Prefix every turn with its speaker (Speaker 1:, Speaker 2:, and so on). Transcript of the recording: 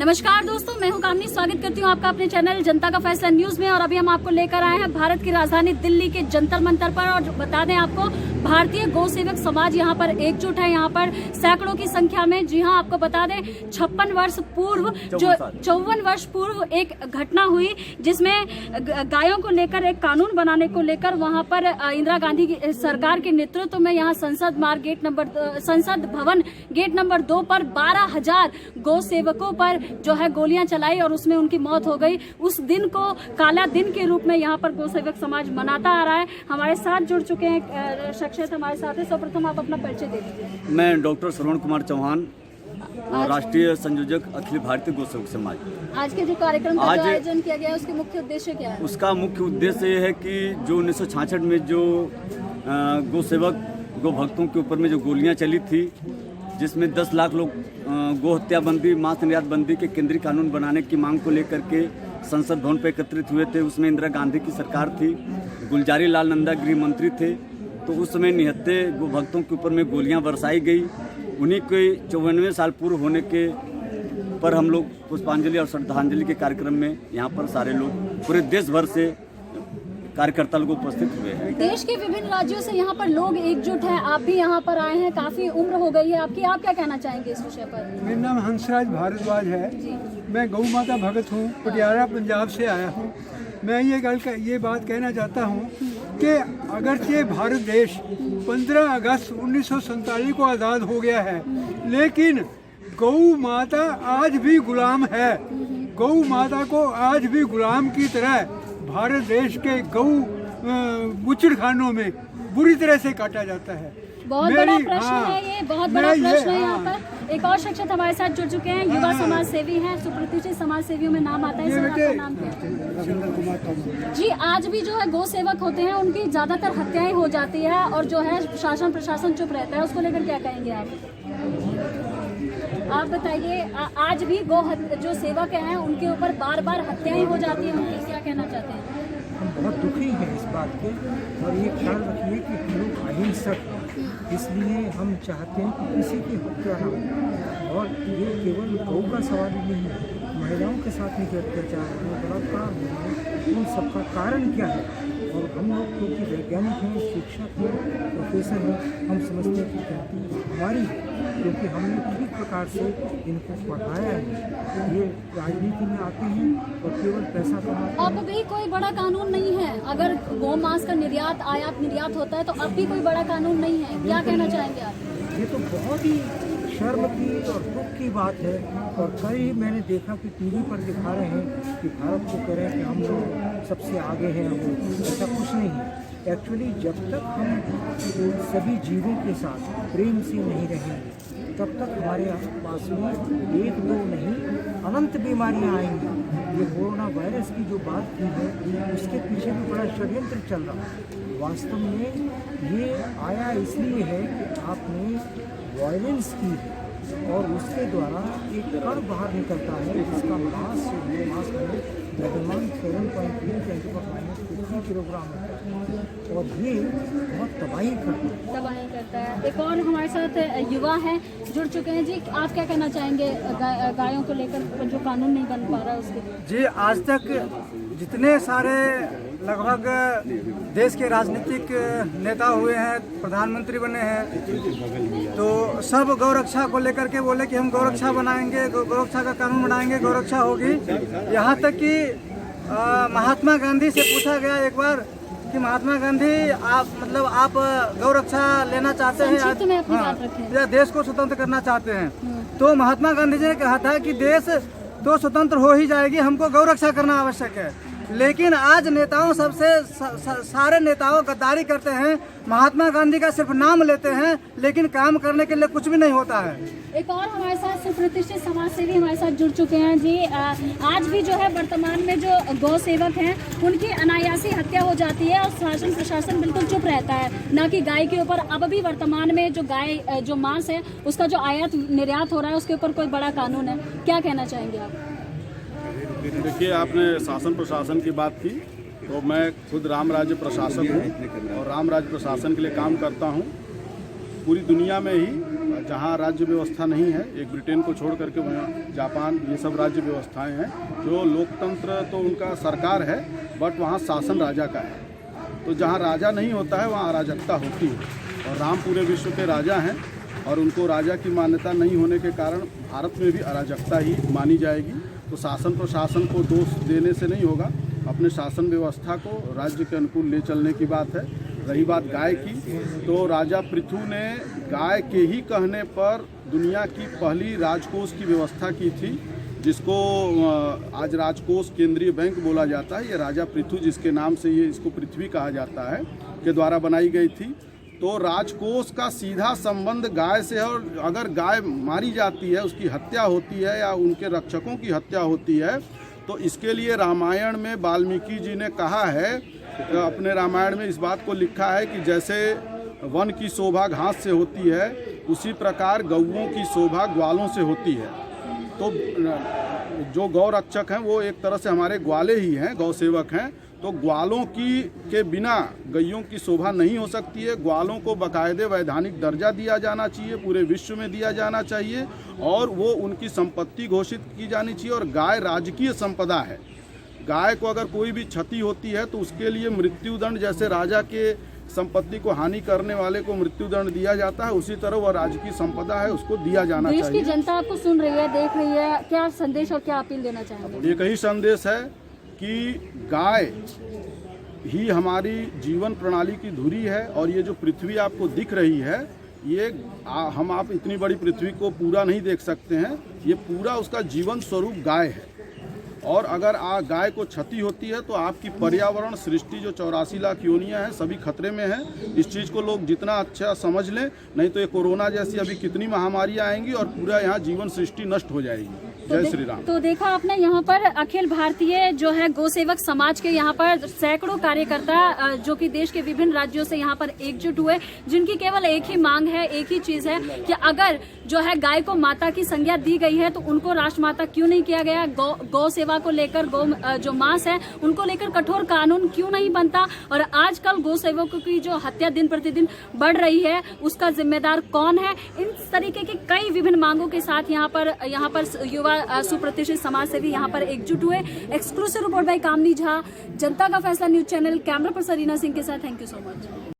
Speaker 1: नमस्कार दोस्तों, मैं हूं कामनी। स्वागत करती हूं आपका अपने चैनल जनता का फैसला न्यूज में। और अभी हम आपको लेकर आए हैं भारत की राजधानी दिल्ली के जंतर मंतर पर। और बता दें आपको, भारतीय गौ सेवक समाज यहां पर एकजुट है। यहां पर सैकड़ों की संख्या में, जी हां, आपको बता दें 54 वर्ष पूर्व एक घटना हुई जिसमें गायों को लेकर एक कानून बनाने को लेकर वहां पर इंदिरा गांधी की सरकार के नेतृत्व में यहां संसद भवन गेट नंबर 2 पर 12,000 गौ सेवकों पर जो है गोलियां चलाई और उसमें उनकी मौत हो गई। उस दिन को काला दिन के रूप में यहाँ पर गौ सेवक समाज मनाता आ रहा है। हमारे साथ जुड़ चुके हैं शख्सियत हमारे साथ है। सर्वप्रथम आप अपना परिचय दे दीजिए।
Speaker 2: मैं डॉक्टर श्रवण कुमार चौहान, राष्ट्रीय संयोजक अखिल भारतीय गौ सेवक समाज।
Speaker 1: आज के जो कार्यक्रम का जो आयोजन किया गया है उसके मुख्य उद्देश्य क्या है? उसका मुख्य
Speaker 2: उद्देश्य ये है कि जो 1966 में जो गौ सेवक गौ भक्तों के ऊपर में जो गोलियां चली थी, जिसमें 10 लाख लोग गौ हत्या बंदी, मांस निर्यात बंदी के केंद्रीय कानून बनाने की मांग को लेकर के संसद भवन पर एकत्रित हुए थे। उसमें इंदिरा गांधी की सरकार थी, गुलजारी लाल नंदा गृह मंत्री थे। तो उस समय निहत्थे गौ भक्तों के ऊपर में गोलियां बरसाई गई। उन्हीं के 94 साल पूर्व होने के पर हम लोग पुष्पांजलि और श्रद्धांजलि के कार्यक्रम में यहाँ पर सारे लोग पूरे देश भर से कार्यकर्ता लोग उपस्थित हुए हैं।
Speaker 1: देश के विभिन्न राज्यों से यहाँ पर लोग एकजुट हैं। आप भी यहाँ पर आए हैं, काफी उम्र हो गई है आपकी, आप क्या कहना चाहेंगे इस विषय पर?
Speaker 3: मेरा नाम हंसराज भारद्वाज है। मैं गौ माता भगत हूँ, पटियाला पंजाब से आया हूँ। मैं ये बात कहना चाहता हूँ कि अगरचे भारत देश 15 अगस्त 1947 को आज़ाद हो गया है, लेकिन गौ माता आज भी गुलाम है। गौ माता को आज भी गुलाम की तरह भारत देश के गौ बूचड़खानों में बुरी तरह से काटा जाता है।
Speaker 1: बहुत बड़ा प्रश्न है ये, बहुत बड़ा प्रश्न है। यहाँ पर एक और शख्सियत हमारे साथ जुड़ चुके हैं, युवा समाज सेवी हैं, सुप्रतिष्ठित समाज सेवियों में नाम आता है। आपका नाम क्या है? जी, आज भी जो है गौ सेवक होते हैं, उनकी ज्यादातर हत्याएं हो जाती है और जो है शासन प्रशासन चुप रहता है। उसको लेकर क्या कहेंगे आप बताइए। आज भी जो सेवक हैं उनके ऊपर बार बार हत्याएं हो जाती हैं, उनकी क्या कहना चाहते हैं?
Speaker 4: हम बहुत दुखी हैं इस बात के, और ये ख्याल रखिए कि हम लोग अहिंसक हैं, इसलिए हम चाहते हैं कि किसी की हत्या ना हो। और ये केवल गौ का सवाल ही नहीं है, महिलाओं के साथ में जो अत्याचार है, बलात्कार है, उन सबका कारण क्या है? और हम लोग क्योंकि वैज्ञानिक हैं, शिक्षक हैं, प्रोफेसर हैं, हम समझते हैं कि गलती हमारी है, क्योंकि हमने किसी प्रकार से इनको पढ़ाया है। ये राजनीति में आते हैं और केवल पैसा कमाते हैं।
Speaker 1: अब भी कोई बड़ा कानून नहीं है। अगर गौ मांस का निर्यात आयात निर्यात होता है तो अब भी कोई बड़ा कानून नहीं है। क्या कहना चाहेंगे आप?
Speaker 4: ये तो बहुत ही शर्म की और दुख की बात है। और कई मैंने देखा कि टीवी पर दिखा रहे हैं कि भारत को कह रहे हैं कि हम लोग सबसे आगे हैं। वो ऐसा कुछ नहीं है। एक्चुअली जब तक हम सभी जीवों के साथ प्रेम से नहीं रहेंगे, तब तक हमारे पास में एक दो नहीं अनंत बीमारियां आएंगी। ये कोरोना वायरस की जो बात की है, उसके पीछे भी बड़ा षड्यंत्र चल रहा है। वास्तव में ये आया इसलिए है कि आपने वायलेंस की है और उसके द्वारा एक कण बाहर निकलता है जिसका मास में द्रव्यमान 7.3 किलोग्राम होता है, और ये बहुत तबाही करता है।
Speaker 1: एक और हमारे साथ युवा हैं, जुड़ चुके हैं। जी, आप क्या कहना चाहेंगे गायों को लेकर जो कानून नहीं बन पा रहा है उसके?
Speaker 3: जी, आज तक जितने सारे लगभग देश के राजनीतिक नेता हुए हैं, प्रधानमंत्री बने हैं, तो सब गौरक्षा को लेकर के बोले कि हम गौरक्षा बनाएंगे, गौरक्षा का कानून बनाएंगे, गौरक्षा होगी। यहाँ तक कि महात्मा गांधी से पूछा गया एक बार कि महात्मा गांधी आप गौरक्षा लेना चाहते हैं या देश को स्वतंत्र करना चाहते हैं? तो महात्मा गांधी जी ने कहा था कि देश तो स्वतंत्र हो ही जाएगी, हमको गौरक्षा करना आवश्यक है। लेकिन आज नेताओं सारे नेताओं गद्दारी करते हैं, महात्मा गांधी का सिर्फ नाम लेते हैं, लेकिन काम करने के लिए कुछ भी नहीं होता है।
Speaker 1: एक और हमारे साथ सुप्रतिष्ठित समाज सेवी हमारे साथ जुड़ चुके हैं। जी, आज भी जो है वर्तमान में जो गौ सेवक हैं उनकी अनायासी हत्या हो जाती है और शासन प्रशासन बिल्कुल चुप रहता है, ना कि गाय के ऊपर। अब भी वर्तमान में जो गाय जो मांस है उसका जो आयात निर्यात हो रहा है उसके ऊपर कोई बड़ा कानून है। क्या कहना चाहेंगे आप?
Speaker 5: देखिए, आपने शासन प्रशासन की बात की, तो मैं खुद राम राज्य प्रशासक हूँ और राम राज्य प्रशासन के लिए काम करता हूँ। पूरी दुनिया में ही जहाँ राज्य व्यवस्था नहीं है, एक ब्रिटेन को छोड़ करके वहाँ जापान, ये सब राज्य व्यवस्थाएं हैं जो लोकतंत्र तो उनका सरकार है, बट वहाँ शासन राजा का है। तो जहाँ राजा नहीं होता है वहाँ अराजकता होती है, और राम पूरे विश्व के राजा हैं और उनको राजा की मान्यता नहीं होने के कारण भारत में भी अराजकता ही मानी जाएगी। तो शासन प्रशासन को दोष देने से नहीं होगा, अपने शासन व्यवस्था को राज्य के अनुकूल ले चलने की बात है। रही बात गाय की, तो राजा पृथु ने गाय के ही कहने पर दुनिया की पहली राजकोष की व्यवस्था की थी, जिसको आज राजकोष केंद्रीय बैंक बोला जाता है। ये राजा पृथु, जिसके नाम से ये इसको पृथ्वी कहा जाता है, के द्वारा बनाई गई थी। तो राजकोष का सीधा संबंध गाय से है, और अगर गाय मारी जाती है, उसकी हत्या होती है या उनके रक्षकों की हत्या होती है, तो इसके लिए रामायण में वाल्मीकि जी ने कहा है, अपने रामायण में इस बात को लिखा है कि जैसे वन की शोभा घास से होती है, उसी प्रकार गौओं की शोभा ग्वालों से होती है। तो जो गौ रक्षक हैं वो एक तरह से हमारे ग्वाले ही हैं, गौ सेवक हैं। तो ग्वालों के बिना गैयों की शोभा नहीं हो सकती है। ग्वालों को बाकायदे वैधानिक दर्जा दिया जाना चाहिए, पूरे विश्व में दिया जाना चाहिए, और वो उनकी संपत्ति घोषित की जानी चाहिए। और गाय राजकीय संपदा है। गाय को अगर कोई भी क्षति होती है तो उसके लिए मृत्युदंड, जैसे राजा के संपत्ति को हानि करने वाले को मृत्युदंड दिया जाता है, उसी तरह वह राजकीय संपदा है, उसको दिया जाना चाहिए।
Speaker 1: देश की जनता आपको सुन रही है, देख रही है, क्या संदेश और क्या अपील देना चाहेंगे?
Speaker 5: एक ही संदेश है कि गाय ही हमारी जीवन प्रणाली की धुरी है, और ये जो पृथ्वी आपको दिख रही है, ये आप इतनी बड़ी पृथ्वी को पूरा नहीं देख सकते हैं, ये पूरा उसका जीवन स्वरूप गाय है। और अगर गाय को क्षति होती है तो आपकी पर्यावरण सृष्टि जो 84 लाख योनियां हैं, सभी खतरे में हैं। इस चीज़ को लोग जितना अच्छा समझ लें, नहीं तो ये कोरोना जैसी अभी कितनी महामारियां आएंगी और पूरा यहाँ जीवन सृष्टि नष्ट हो जाएगी। जय श्री राम।
Speaker 1: तो देखा आपने यहाँ पर अखिल भारतीय जो है गौ सेवक समाज के यहाँ पर सैकड़ों कार्यकर्ता जो कि देश के विभिन्न राज्यों से यहाँ पर एकजुट हुए, जिनकी केवल एक ही मांग है, एक ही चीज है कि अगर जो है गाय को माता की संज्ञा दी गई है तो उनको राष्ट्रमाता क्यों नहीं किया गया। गौ सेवा को लेकर, गौ जो मांस है उनको लेकर कठोर कानून क्यों नहीं बनता। और आजकल गौ सेवकों की जो हत्या दिन प्रतिदिन बढ़ रही है, उसका जिम्मेदार कौन है। इन तरीके की कई विभिन्न मांगों के साथ यहाँ पर युवा सुप्रतिष्ठित समाज से भी यहाँ पर एकजुट हुए। एक्सक्लूसिव रिपोर्ट बाय कामनी झा, जनता का फैसला न्यूज चैनल। कैमरा पर सरीना सिंह के साथ। Thank you so much.